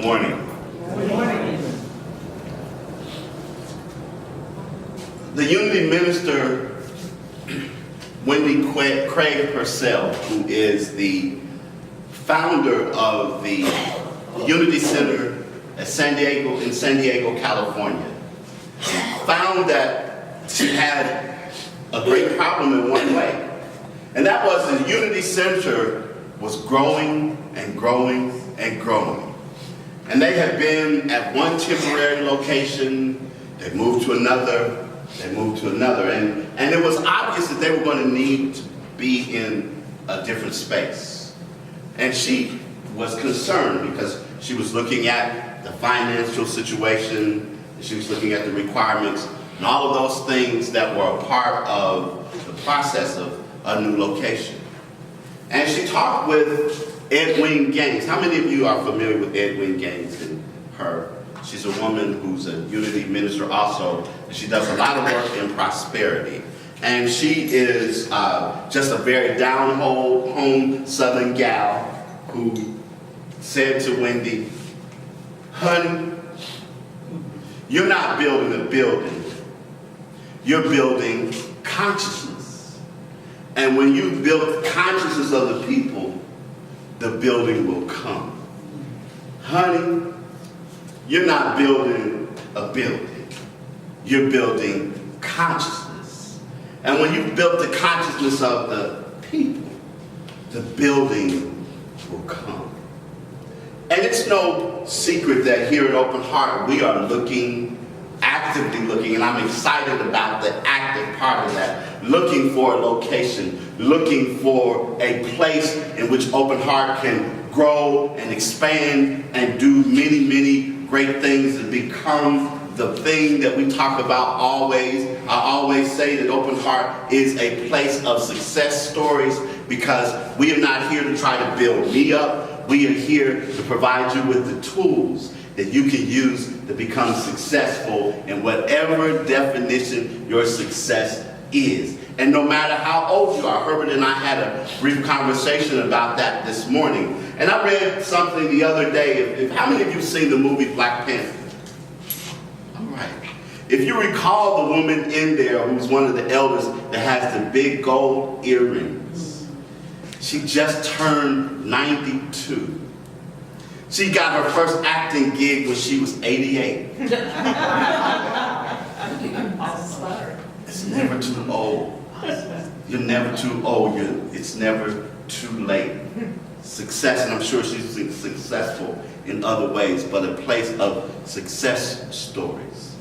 Good morning. Good morning. The Unity minister, Wendy Craig Purcell, who is the founder of the Unity Center in San Diego, California, found that she had a great problem in one way. And that was the Unity Center was growing and growing and growing. And they had been at one temporary location, they moved to another, and it was obvious that they were going to need to be in a different space. And she was concerned because she was looking at the financial situation, she was looking at the requirements, and all of those things that were a part of the process of a new location. And she talked with Edwin Gaines. How many of you are familiar with Edwin Gaines and her? She's a woman who's a Unity minister also, and she does a lot of work in prosperity. And she is just a very down-home Southern gal who said to Wendy, honey, you're not building a building, you're building consciousness. And when you build consciousness of the people, the building will come. Honey, you're not building a building, you're building consciousness. And when you've built the consciousness of the people, the building will come. And it's no secret that here at Open Heart, we are actively looking, and I'm excited about the active part of that, looking for a location, looking for a place in which Open Heart can grow and expand and do many, many great things and become the thing that we talk about always. I always say that Open Heart is a place of success stories because we are not here to try to build me up. We are here to provide you with the tools that you can use to become successful in whatever definition your success is. And no matter how old you are, Herbert and I had a brief conversation about that this morning. And I read something the other day. How many of you have seen the movie Black Panther? All right. If you recall the woman in there who's one of the elders that has the big gold earrings, she just turned 92. She got her first acting gig when she was 88. It's never too old. You're never too old. It's never too late. Success, and I'm sure she's been successful in other ways, but a place of success stories.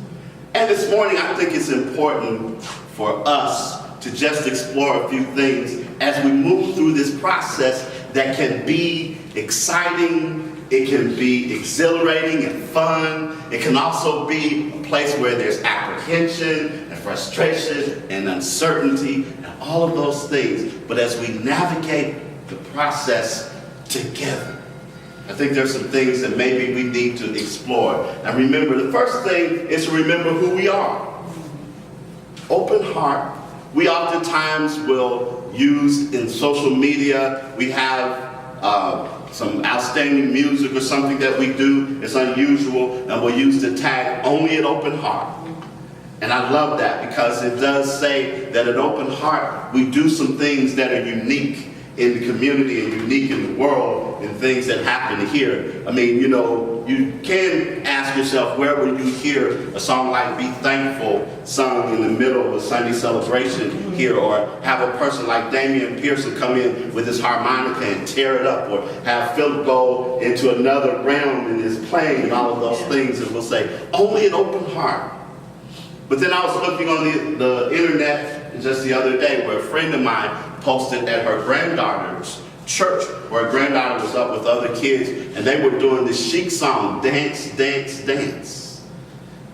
And this morning, I think it's important for us to just explore a few things as we move through this process that can be exciting, it can be exhilarating and fun. It can also be a place where there's apprehension and frustration and uncertainty and all of those things. But as we navigate the process together, I think there's some things that maybe we need to explore. And remember, the first thing is to remember who we are. Open Heart. We oftentimes will use in social media, we have some outstanding music or something that we do, it's unusual, and we'll use the tag only at Open Heart. And I love that because it does say that at Open Heart, we do some things that are unique in the community and unique in the world and things that happen here. I mean, you know, you can ask yourself, where will you hear a song like Be Thankful sung in the middle of a Sunday celebration here, or have a person like Damian Pearson come in with his harmonica and tear it up, or have Philip go into another realm and is playing and all of those things, and we'll say, only an Open Heart. But then I was looking on the internet just the other day where a friend of mine posted at her granddaughter's church, where her granddaughter was up with other kids, and they were doing this chic song, Dance, Dance, Dance.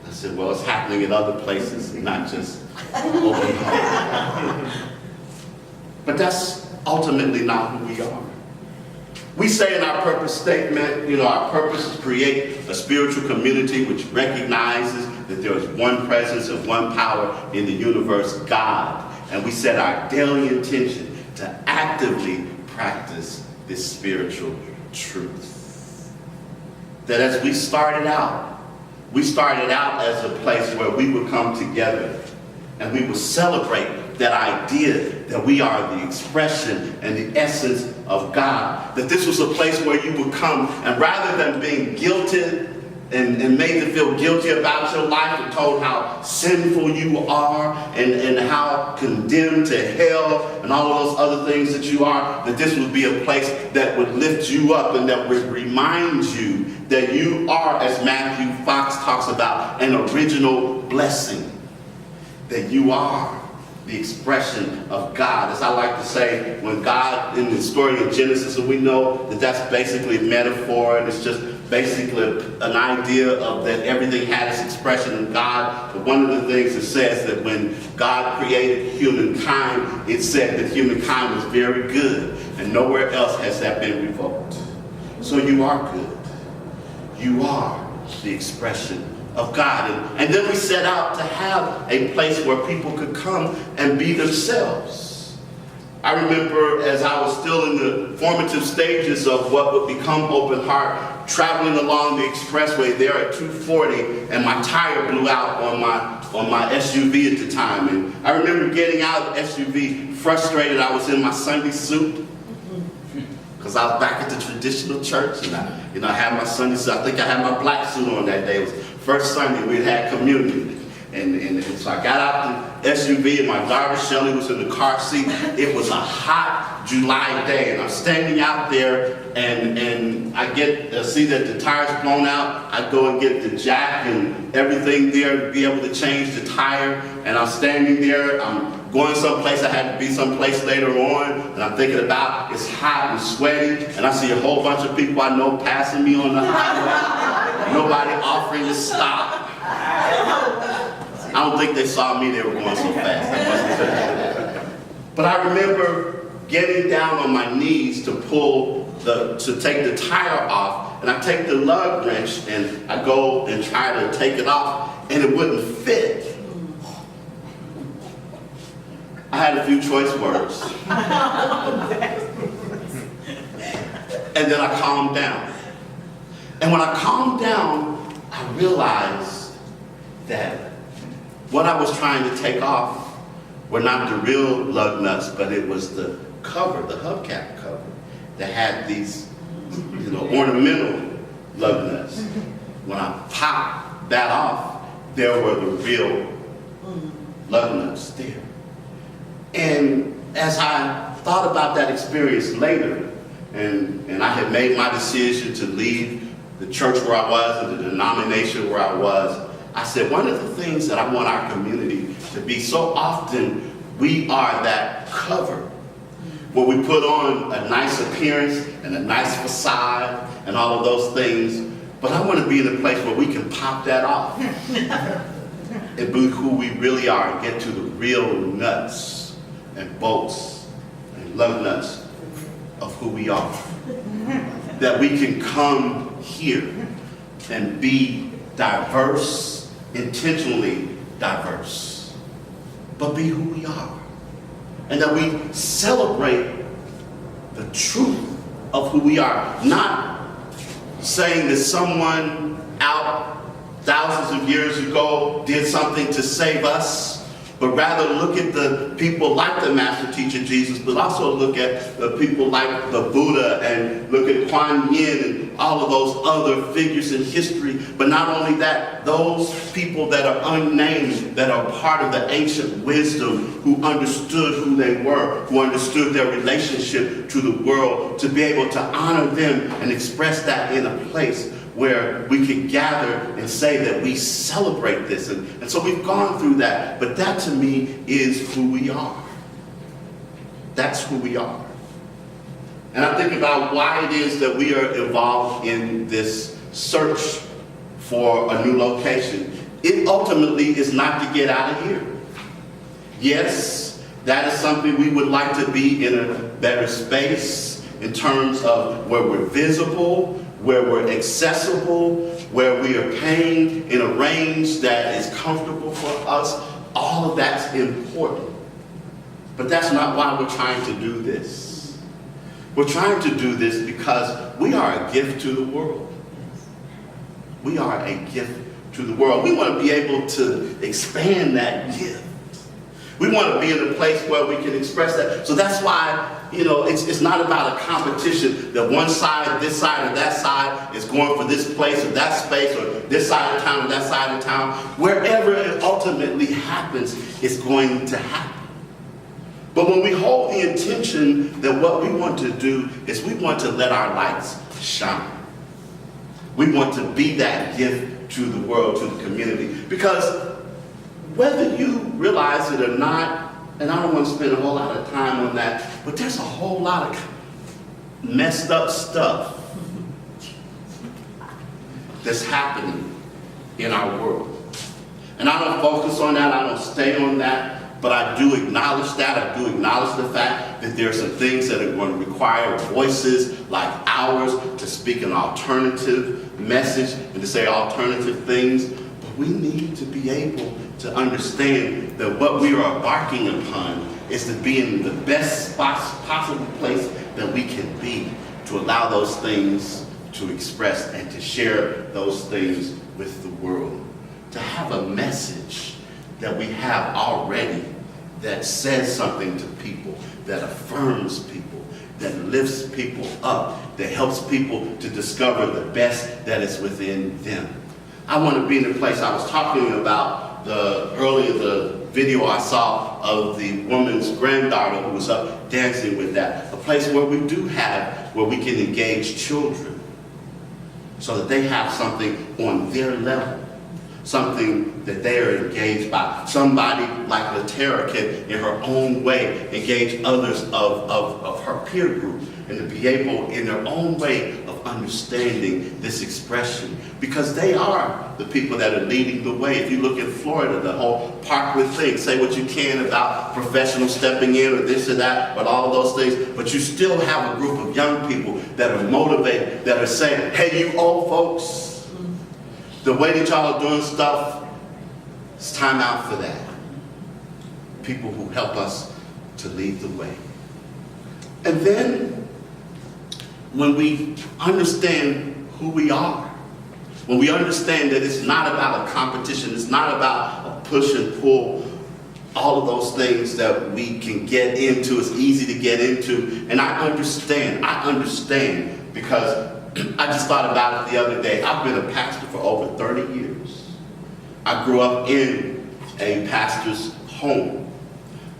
I said, well, it's happening in other places, not just Open Heart. But that's ultimately not who we are. We say in our purpose statement, you know, our purpose is to create a spiritual community which recognizes that there is one presence and one power in the universe, God. And we set our daily intention to actively practice this spiritual truth. that as we started out as a place where we would come together and we would celebrate that idea that we are the expression and the essence of God. That this was a place where you would come, and rather than being guilted and made to feel guilty about your life and told how sinful you are and how condemned to hell and all of those other things that you are, that this would be a place that would lift you up and that would remind you that you are, as Matthew Fox talks about, an original blessing. That you are the expression of God. As I like to say, when God, in the story of Genesis, and we know that that's basically a metaphor, and it's just basically an idea of that everything had its expression in God. But one of the things it says that when God created humankind, it said that humankind was very good, and nowhere else has that been revoked. So you are good. You are the expression of God. And then we set out to have a place where people could come and be themselves. I remember as I was still in the formative stages of what would become Open Heart, traveling along the expressway there at 240, and my tire blew out on my SUV at the time. And I remember getting out of the SUV frustrated. I was in my Sunday suit because I was back at the traditional church, and I had my Sunday suit. I think I had my black suit on that day. It was first Sunday we had communion. And so I got out the SUV, and my daughter Shelly was in the car seat. It was a hot July day, and I'm standing out there, and I see that the tire's blown out. I go and get the jack and everything there to be able to change the tire, and I'm standing there. I'm going someplace. I had to be someplace later on, and I'm thinking about it's hot and sweaty, and I see a whole bunch of people I know passing me on the highway. Nobody offering to stop. I don't think they saw me, they were going so fast. But I remember getting down on my knees to take the tire off, and I take the lug wrench and I go and try to take it off, and it wouldn't fit. I had a few choice words. And then I calmed down. And when I calmed down, I realized that what I was trying to take off were not the real lug nuts, but it was the cover, the hubcap cover, that had these, ornamental lug nuts. When I popped that off, there were the real lug nuts there. And as I thought about that experience later, and I had made my decision to leave the church where I was and the denomination where I was, I said, one of the things that I want our community to be, so often we are that cover where we put on a nice appearance and a nice facade and all of those things, but I want to be in a place where we can pop that off and be who we really are and get to the real nuts and bolts and lug nuts of who we are. That we can come here and be diverse, intentionally diverse, but be who we are. And that we celebrate the truth of who we are. Not saying that someone out thousands of years ago did something to save us, but rather look at the people like the master teacher Jesus, but also look at the people like the Buddha and look at Kuan Yin and all of those other figures in history. But not only that, those people that are unnamed, that are part of the ancient wisdom, who understood who they were, who understood their relationship to the world, to be able to honor them and express that in a place where we can gather and say that we celebrate this. And so we've gone through that, but that to me is who we are. That's who we are. And I think about why it is that we are involved in this search for a new location. It ultimately is not to get out of here. Yes, that is something we would like to be in a better space in terms of where we're visible, where we're accessible, where we are paying in a range that is comfortable for us. All of that's important. But that's not why we're trying to do this. We're trying to do this because we are a gift to the world. We are a gift to the world. We want to be able to expand that gift. We want to be in a place where we can express that. So that's why, it's not about a competition that one side, this side, or that side is going for this place or that space, or this side of town or that side of town. Wherever it ultimately happens, it's going to happen. But when we hold the intention that what we want to do is we want to let our lights shine. We want to be that gift to the world, to the community. Because whether you realize it or not, and I don't want to spend a whole lot of time on that, but there's a whole lot of messed up stuff that's happening in our world. And I don't focus on that, I don't stay on that, but I do acknowledge that. I do acknowledge the fact that there are some things that are going to require voices like ours to speak an alternative message and to say alternative things. But we need to be able to understand that what we are embarking upon is to be in the best possible place that we can be, to allow those things to express and to share those things with the world. To have a message that we have already that says something to people, that affirms people, that lifts people up, that helps people to discover the best that is within them. I want to be in a place. I was talking about earlier the video I saw of the woman's granddaughter who was up dancing with that. A place where we can engage children so that they have something on their level, something that they are engaged by. Somebody like Latera can, in her own way, engage others of her peer group, and to be able, in their own way of understanding this expression, because they are the people that are leading the way. If you look at Florida, the whole Parkwood thing, say what you can about professionals stepping in or this or that, but all of those things, but you still have a group of young people that are motivated, that are saying, hey, you old folks, the way that y'all are doing stuff, it's time out for that. People who help us to lead the way. And then, when we understand who we are, when we understand that it's not about a competition, it's not about a push and pull, all of those things that we can get into, it's easy to get into. And I understand because I just thought about it the other day. I've been a pastor for over 30 years. I grew up in a pastor's home.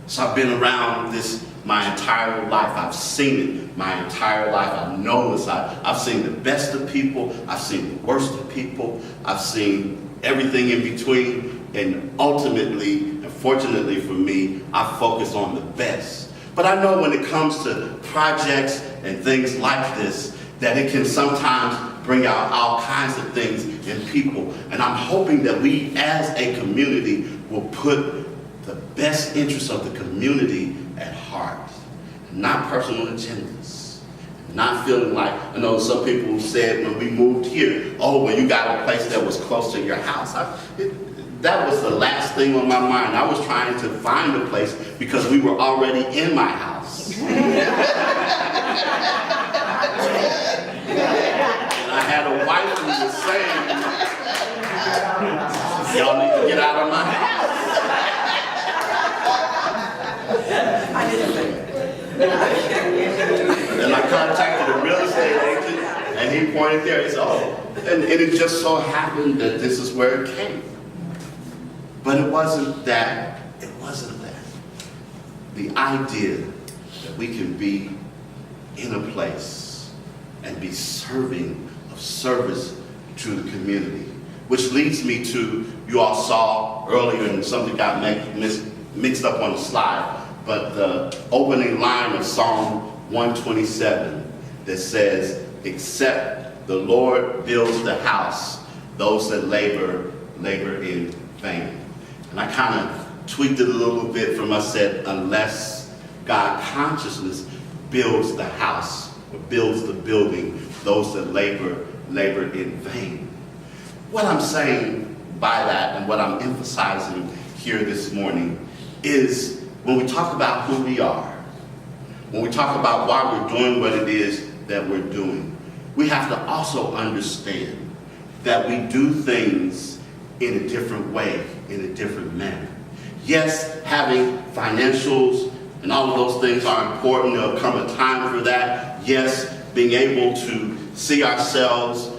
So I've been around this my entire life. I've seen it my entire life. I've known this. I've seen the best of people. I've seen the worst of people. I've seen everything in between. And ultimately, and fortunately for me, I focus on the best. But I know when it comes to projects and things like this, that it can sometimes bring out all kinds of things in people. And I'm hoping that we as a community will put the best interests of the community at heart, not personal agendas, not feeling like, I know some people said when we moved here, oh, well, you got a place that was close to your house. That was the last thing on my mind. I was trying to find a place because we were already in my house. And I had a wife who was saying, y'all need to get out of my house. And I contacted a real estate agent, and he pointed there. He said, oh, and it just so happened that this is where it came. But it wasn't that. It wasn't that. The idea that we can be in a place and be serving of service to the community, which leads me to, you all saw earlier, and something got mixed up on the slide, but the opening line of Psalm 127 that says, except the Lord builds the house, those that labor in vain. And I kind of tweaked it a little bit from us, said, unless God consciousness builds the house, or builds the building, those that labor in vain. What I'm saying by that, and what I'm emphasizing here this morning, is when we talk about who we are, when we talk about why we're doing what it is that we're doing, we have to also understand that we do things in a different way, in a different manner. Yes, having financials and all of those things are important. There'll come a time for that. Yes, being able to see ourselves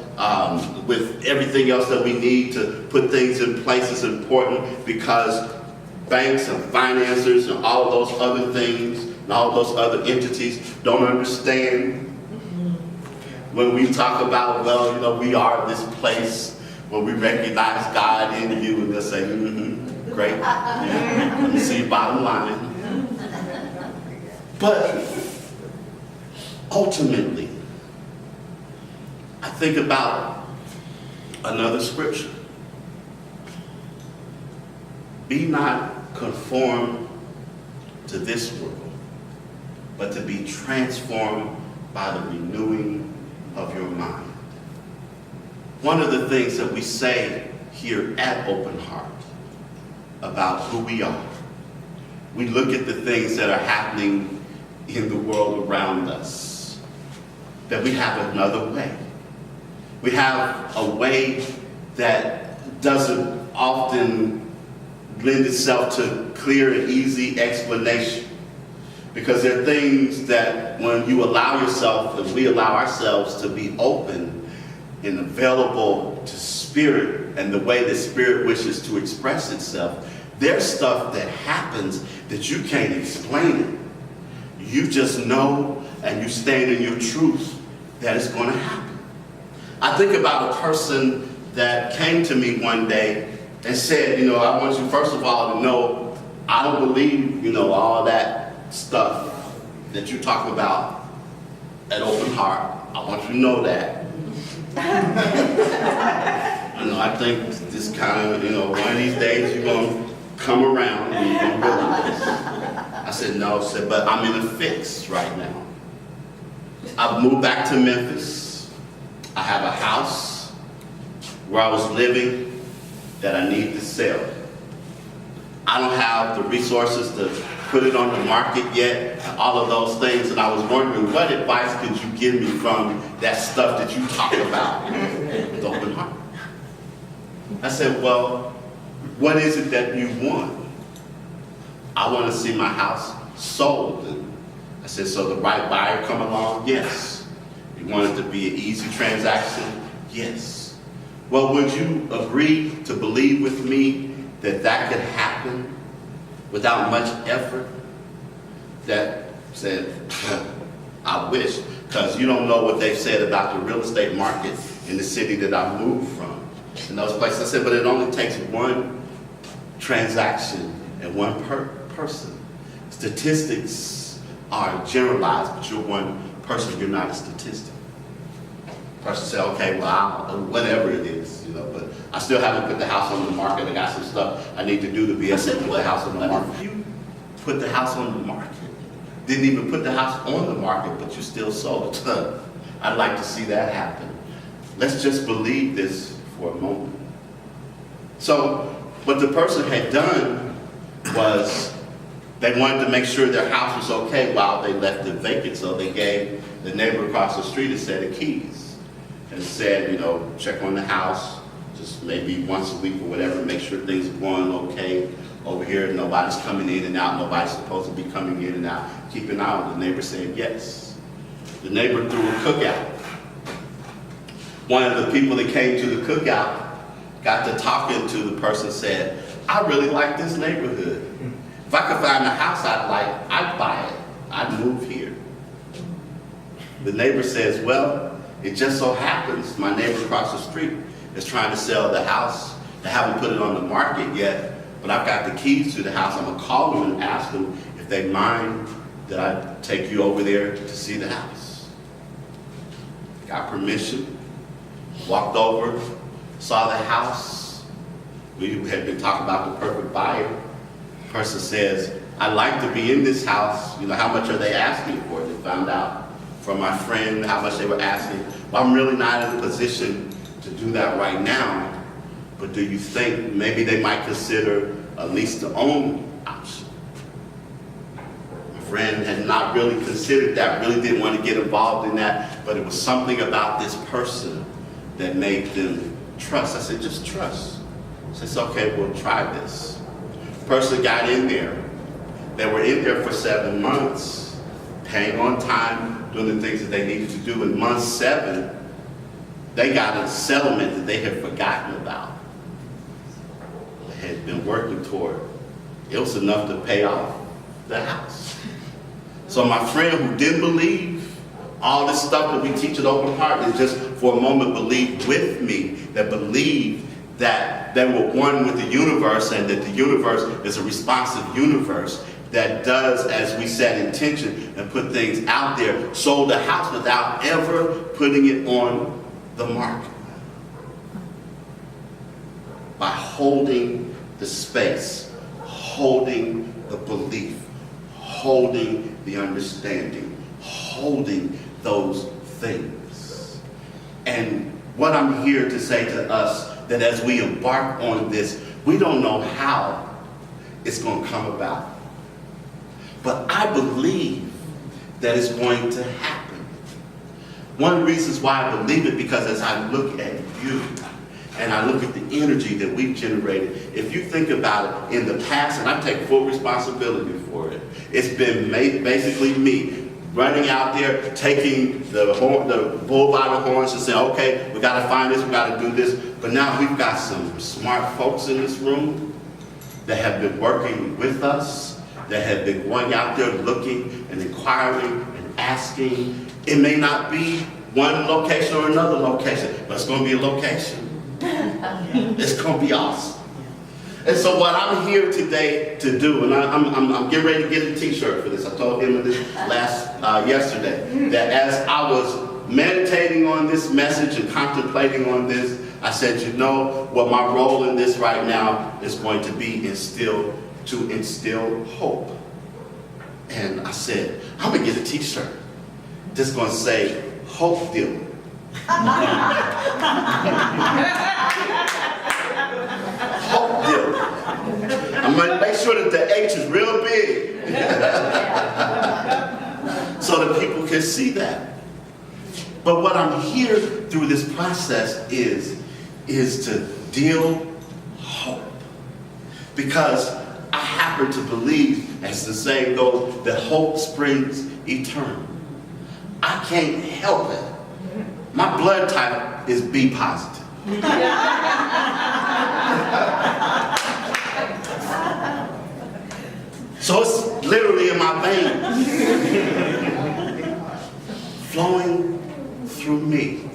with everything else that we need to put things in place is important, because banks and financiers and all of those other things and all of those other entities don't understand when we talk about, well, you know, we are this place where we recognize God in you, and they'll say, great, yeah, let me see your bottom line. But ultimately, I think about another scripture. Be not conformed to this world, but to be transformed by the renewing of your mind. One of the things that we say here at Open Heart about who we are, we look at the things that are happening in the world around us, that we have another way. We have a way that doesn't often lend itself to clear and easy explanation. Because there are things that when you allow yourself, and we allow ourselves to be open and available to Spirit and the way that Spirit wishes to express itself, there's stuff that happens that you can't explain it. You just know, and you stand in your truth that it's going to happen. I think about a person that came to me one day and said, you know, I want you first of all to know, I don't believe, you know, all that stuff that you talk about at Open Heart. I want you to know that. You know, I think this kind of, you know, one of these days you're going to come around and you're going to realize. I said, no, but I'm in a fix right now. I've moved back to Memphis. I have a house where I was living that I need to sell. I don't have the resources to put it on the market yet, all of those things, and I was wondering, what advice could you give me from that stuff that you talk about with Open Heart? I said, well, what is it that you want? I want to see my house sold. And I said, so the right buyer come along? Yes. You want it to be an easy transaction? Yes. Well, would you agree to believe with me that that could happen without much effort? That said, I wish, because you don't know what they've said about the real estate market in the city that I moved from. In those places, I said, but it only takes one transaction and one person. Statistics are generalized, but you're one person, you're not a statistic. Person say, okay, well, whatever it is, you know, but I still haven't put the house on the market. I got some stuff I need to do to be able to put the house on the market. You put the house on the market. Didn't even put the house on the market, but you still sold it. I'd like to see that happen. Let's just believe this for a moment. So what the person had done was they wanted to make sure their house was okay while they left it vacant, so they gave the neighbor across the street a set of keys and said, you know, check on the house just maybe once a week or whatever, make sure things are going okay over here, nobody's coming in and out, nobody's supposed to be coming in and out, keep an eye on. The neighbor said yes. The neighbor threw a cookout. One of the people that came to the cookout got to talking to the person, said, I really like this neighborhood. If I could find a house I'd like, I'd buy it. I'd move here. The neighbor says, well, it just so happens my neighbor across the street is trying to sell the house. They haven't put it on the market yet, but I've got the keys to the house. I'm going to call them and ask them if they mind that I take you over there to see the house. Got permission, walked over, saw the house. We had been talking about the perfect buyer. The person says, I'd like to be in this house. You know, how much are they asking for? They found out from my friend how much they were asking. Well, I'm really not in a position to do that right now, but do you think maybe they might consider a lease-to-own option? My friend had not really considered that, really didn't want to get involved in that, but it was something about this person that made them trust. I said, just trust. She said, okay, we'll try this. Person got in there. They were in there for 7 months, paying on time, doing the things that they needed to do. In month 7, they got a settlement that they had forgotten about. They had been working toward. It was enough to pay off the house. So my friend who didn't believe all this stuff that we teach at Open Heart is just for a moment believed with me, that believed that they were one with the universe and that the universe is a responsive universe that does, as we set intention and put things out there, sold the house without ever putting it on the market. By holding the space, holding the belief, holding the understanding, holding those things. And what I'm here to say to us, that as we embark on this, we don't know how it's going to come about. But I believe that it's going to happen. One of the reasons why I believe it, because as I look at you, and I look at the energy that we've generated, if you think about it, in the past, and I take full responsibility for it, it's been basically me running out there, taking the bull by the horns and saying, okay, we got to find this, we got to do this. But now we've got some smart folks in this room that have been working with us, that have been going out there looking and inquiring and asking. It may not be one location or another location, but it's going to be a location. It's going to be awesome. And so what I'm here today to do, and I'm getting ready to get a t-shirt for this. I told him this yesterday, that as I was meditating on this message and contemplating on this, I said, you know, what my role in this right now is going to be to instill hope. And I said, I'm going to get a t-shirt that's going to say, hope dealer. Hope dealer. I'm going to make sure that the H is real big so that people can see that. But what I'm here through this process is to deal hope. Because I happen to believe, as the saying goes, that hope springs eternal. I can't help it. My blood type is B positive. So it's literally in my veins, flowing through me.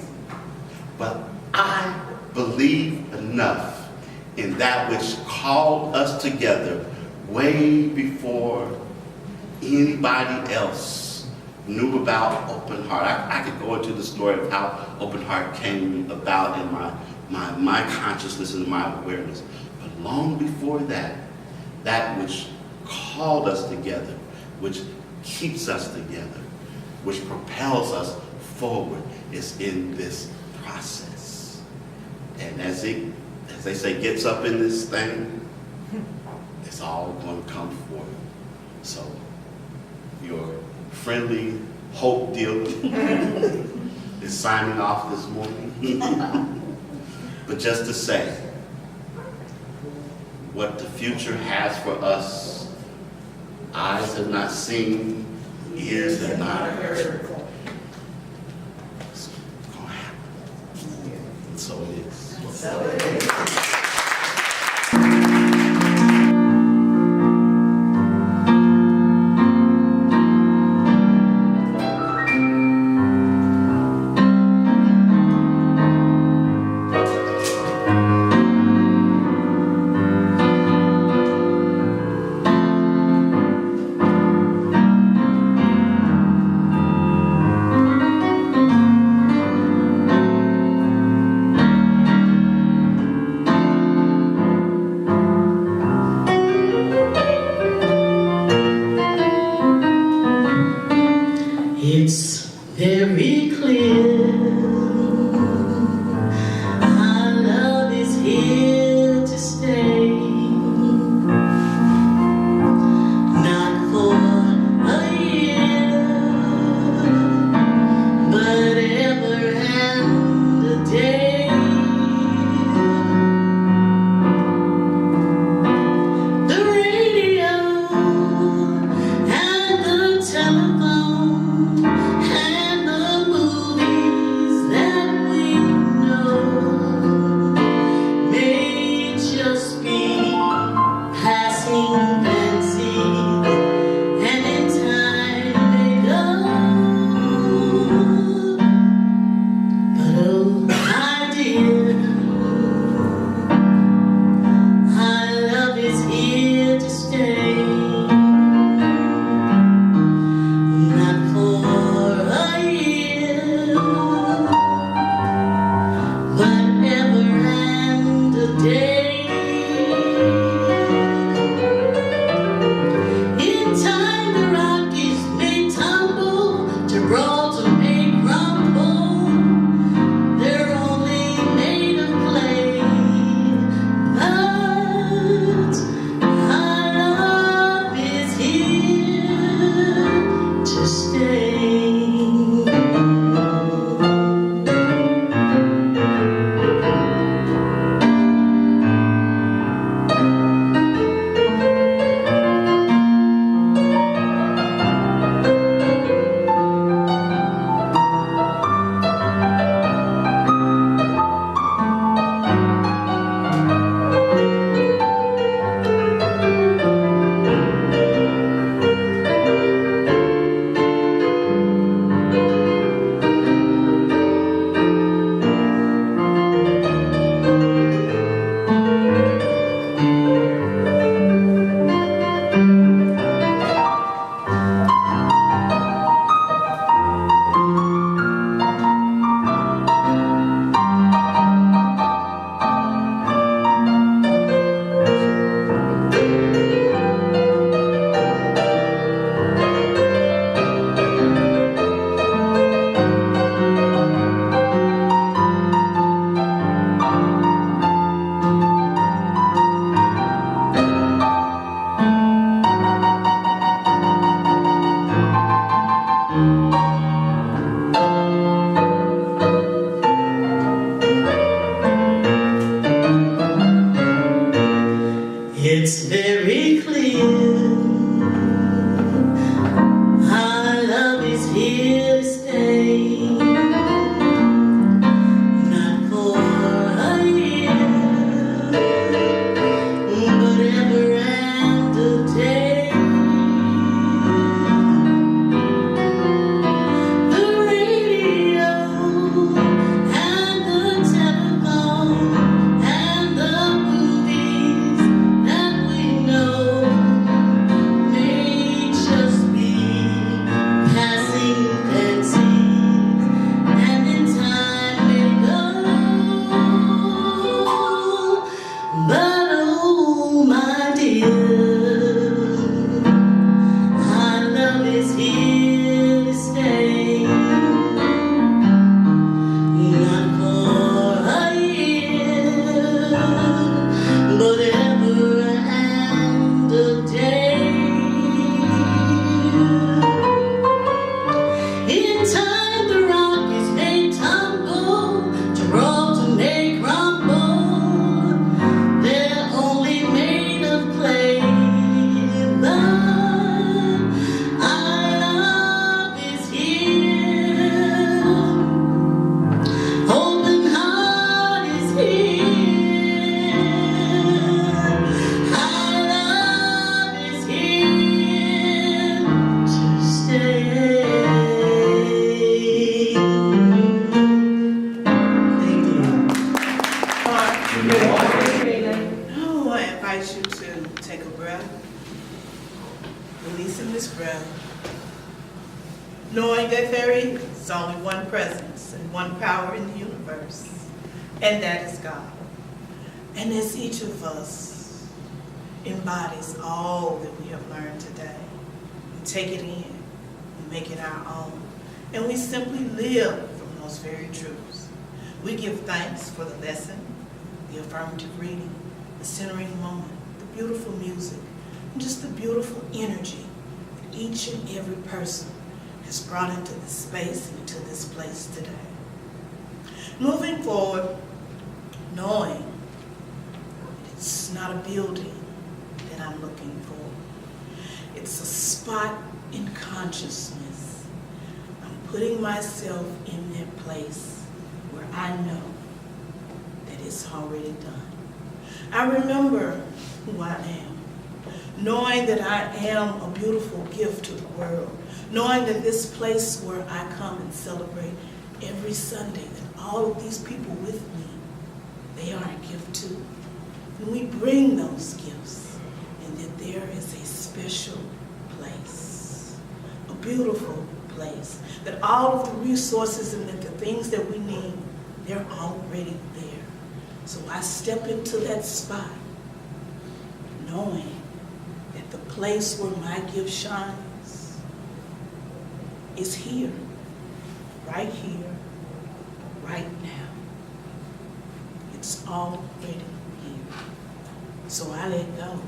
But I believe enough in that which called us together way before anybody else knew about Open Heart. I could go into the story of how Open Heart came about in my consciousness and my awareness. But long before that, that which called us together, which keeps us together, which propels us forward, is in this process. And as they say, gets up in this thing, it's all going to come forth. So your friendly hope dealer is signing off this morning. But just to say, what the future has for us, eyes have not seen, ears have not heard. It's going to happen. And so it is. So it is. It's very clear our love is here to stay, not for a year, but ever and a day. The radio and the telephone and the movies that we know may just be passing fancies, and in time they go. But oh my dear, our love is here to stay, not for a year, but ever and a day. In time the rock is made tumble, to roll to make crumble. They're only made of clay, but our love is here. Open heart is here. Our love is here to stay. Thank you. Oh, I invite you to take a breath, releasing this breath, knowing that there is only one presence and one power in the universe, and that is God. And as each of us embodies all that we have learned today, we take it in, we make it our own, and we simply live from those very truths. We give thanks for the lesson, the affirmative reading, the centering moment, the beautiful music, and just the beautiful energy that each and every person has brought into this space and into this place today. Moving forward, knowing it's not a building that I'm looking for. It's a spot in consciousness. I'm putting myself in that place where I know that it's already done. I remember who I am, knowing that I am a beautiful gift to the world, knowing that this place where I come and celebrate every Sunday, that all of these people with me, they are a gift too. And we bring those gifts, and that there is a special place, a beautiful place, that all of the resources and that the things that we need, they're already there. So I step into that spot, knowing that the place where my gift shines is here, right now. It's already here. So I let go.